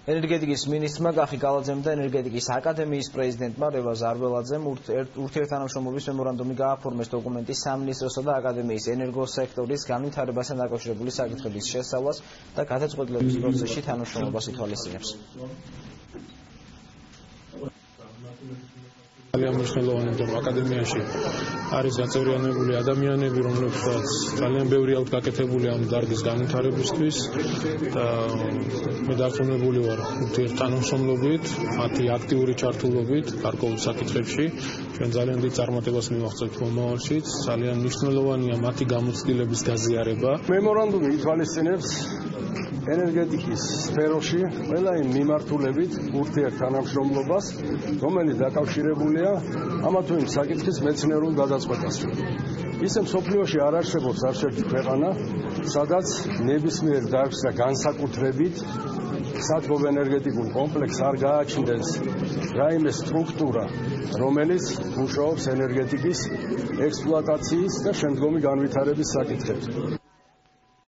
ენერგეტიკის მინისტრმა კახი კალაძემ და ენერგეტიკის აკადემიის პრეზიდენტმა რევაზ არველაძემ ურთიერთთანამშრომლობის მემორანდუმი გააფორმეს დოკუმენტი სამინისტროსა და აკადემიის ენერგოსექტორის განვითარებასთან დაკავშირებული საკითხების შესწავლას და გადაწყვეტილების პროცესში თანამშრომლობას ითვალისწინებს. ძალიან მნიშვნელოვანი რომ აკადემიაში არის გაწევრიანებული ადამიანები, რომლებსაც ძალიან ბევრი აქვთ გაკეთებული ამ დარგის განვითარებისთვის და მე დარწმუნებული ვარ თანამშრომლობით, მათი აქტიური ჩართულობით გარკვეულ საკითხებში ჩვენ ძალიან დიდ წარმატებას მივაღწევთ მომავალშიც. ძალიან მნიშვნელოვანია მათი გამოცდილების გაზიარება. მემორანდუმი ითვალისწინებს ენერგეტიკის სფეროში ყველა იმ მიმართულებით ურთიერთთანამშრომლობას, რომელიც დაკავშირებულია ამა თუ იმ საკითხის მეცნიერულ გადაწყვეტას. ისე მსოფლიოში არ არსებობს არცერთი ქვეყანა, სადაც ნებისმიერ დარგს და განსაკუთრებით სათბობ ენერგეტიკულ კომპლექსს არ გააჩნდეს რაიმე სტრუქტურა, რომელიც მუშაობს ენერგეტიკის ექსპლუატაციის და შემდგომი განვითარების საკითხებზე.